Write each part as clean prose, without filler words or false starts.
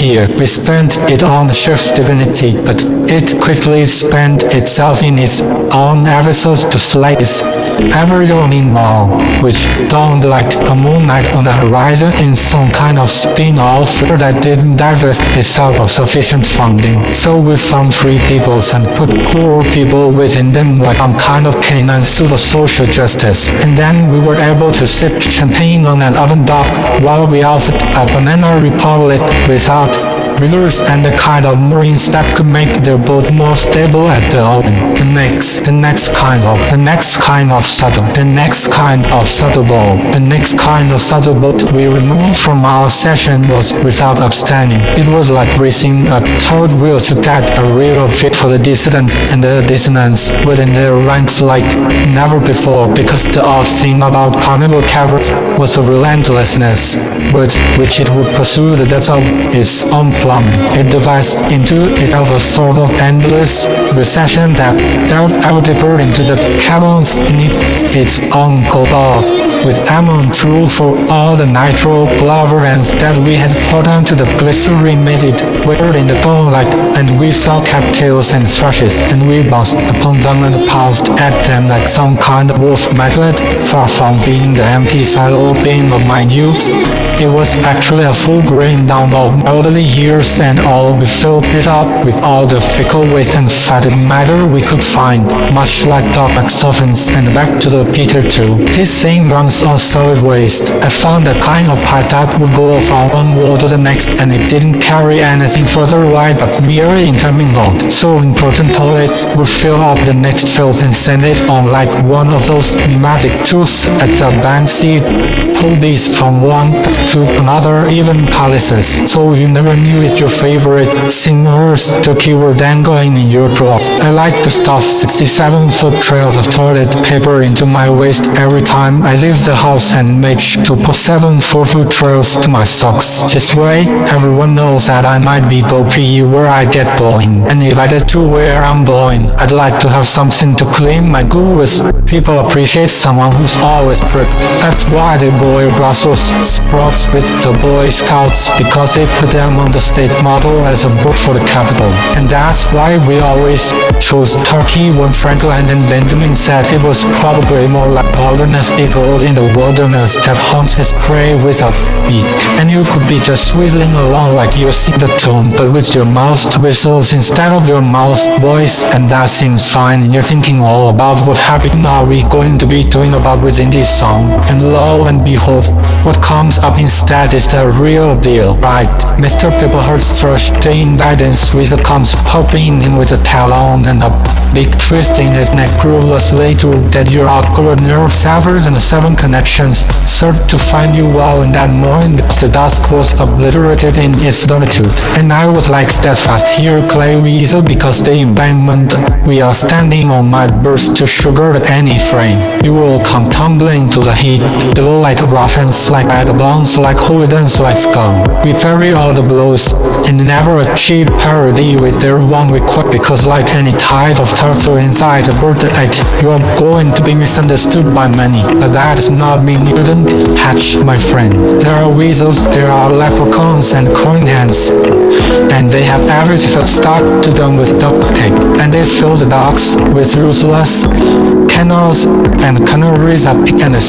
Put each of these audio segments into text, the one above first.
here. We spent it on the ship's divinity, but it quickly spent itself in its own episodes to slay its ever-yawning maw, which dawned like a moonlight on the horizon in some kind of spin-off that didn't divest itself of sufficient funding. So we found free peoples and put poor people within them like some kind of canine pseudo-social justice. And then we were able to sip champagne on an oven dock while we offered a banana republic without rivers and the kind of marines that could make their boat more stable at the open. The next kind of subtle boat we removed from our session was without abstaining. It was like racing a third wheel to get a real fit for the dissident and the dissonance within their ranks like never before, because the odd thing about carnival caverns was the relentlessness with which it would pursue the depths of its own plumbing. It devised into itself a sort of endless recession that delved ever deeper into the caverns beneath its own cold earth, with ammo true for all the nitro blubberants that we had poured onto the glycerine made it weird in the bone like, and we saw cattails and thrushes, and we bounced upon them and pounced at them like some kind of wolf magnet. Far from being the empty silo bin of my youth, it was actually a full-grain dump of elderly years, and all we filled it up with all the fecal waste and fatted matter we could find, much like Doc McStuffins and back to the Peter too. This same runs on solid waste. I found a kind of pipe that would go from one wall to the next, and it didn't carry anything further wide but merely intermingled. So important toilet would fill up the next filth and send it on like one of those pneumatic tubes at the bank seat, pull these from one to another, even palaces. So you never knew if your favorite singer's turkey were dangling in your throat. I like to stuff 67-foot trails of toilet paper into my waist every time I leave the house, and make sure to put 7 4-foot trails to my socks. This way, everyone knows that I might be dopey where I get blowing. And if I get to where I'm blowing, I'd like to have something to clean my goo with. People appreciate someone who's always prepped. That's why they boil Brussels sprouts with the Boy Scouts, because they put them on the state model as a book for the capital. And that's why we always chose turkey when Franklin and Benjamin said it was probably more like wilderness eagle in the wilderness that hunts his prey with a beak. And you could be just whistling along like you're singing the tune, but with your mouth whistles instead of your mouth voice, and that seems fine. And you're thinking all about what habit are we going to be doing about within this song. And lo and behold, what comes up instead is the real deal, right? Mr. Pepperheart's thrush, Dane Biden's whistle comes popping in with a talon and a big twist in his neck, grievously to that your outgoing nerve severed and the 7 connections served to find you well in that morning because the dusk was obliterated in its solitude. And I was like steadfast here, Clay Weasel, because the embankment we are standing on might burst to sugar at any frame. You will come tumbling to the heat, the low light roughens like the bounce like hooligans like scum. We parry all the blows and never achieve parody with their one we quit, because like any tide of turtle inside a bird egg, you are going to be misunderstood by many. But that does not mean you shouldn't hatch, my friend. There are weasels, there are leprechauns and coin hands, and they have everything stuck to them with duct tape, and they fill the docks with ruthless canards and canaries, a peep and a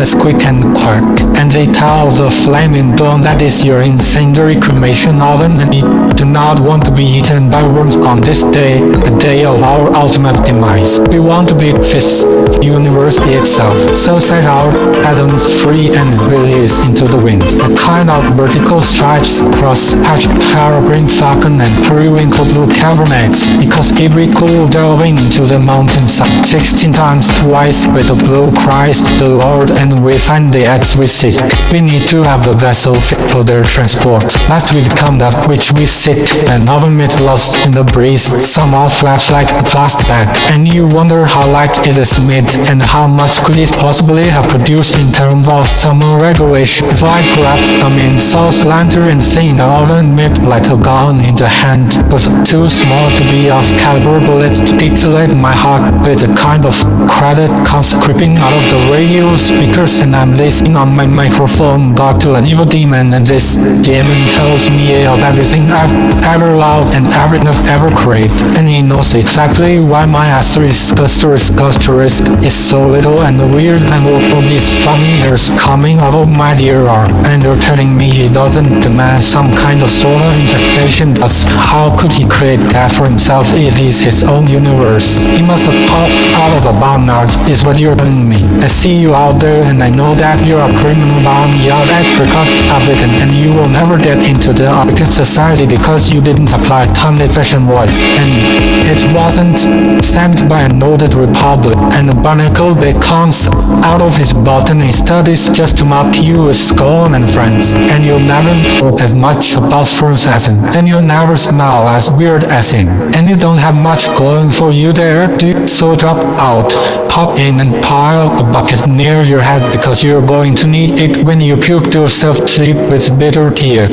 squeak and quack, and they tell the flaming dome that is your incendiary cremation oven, and you do not want to be eaten by worms on this day, the day of our ultimate demise. We want to be fists of the universe itself. So set our atoms free and release into the wind. The kind of vertical stripes across patch peregrine falcon and periwinkle blue cavern eggs, because every cool delving into the mountainside 16 times twice with the blue Christ the Lord, and we find the eggs we seek. We need to have the vessel fit for their transport, lest we become that which we seek, and oven meat lost in the breeze, somehow flaps like a plastic bag, and you wonder how light it is made, and how much could it possibly have produced in terms of thermal regulation. If I grabbed a South lantern and seen the oven made like a gun gun in the hand, but too small to be of caliber bullets to titillate my heart. With a kind of credit comes creeping out of the radio speakers, and I'm listening on my microphone. Got to an evil demon, and this demon tells me of everything I've ever loved and everything I've ever craved. And he knows exactly why my asterisk is so little and weird, and all these funny hairs coming out of my dear arm. And you're telling me he doesn't demand some kind of solar infestation? Thus, how could he create that for himself if he's his own universe? He must have popped out of a barnyard, is what you're telling me. I see you out there, and I know that you're a criminal bound young apricot applicant, and you will never get into the Arctic Society because you didn't apply timely fashion voice. And it wasn't sent by a noted republic, and a barnacle that comes out of his botany studies just to mock you with scorn and friends. And you'll never know as much about ferns as him, and you'll never smell as weird as him. And you don't have much going for you there, do you? So drop out, pop in and pile a bucket near your head because you're going to need it when you puke yourself to sleep with bitter tears.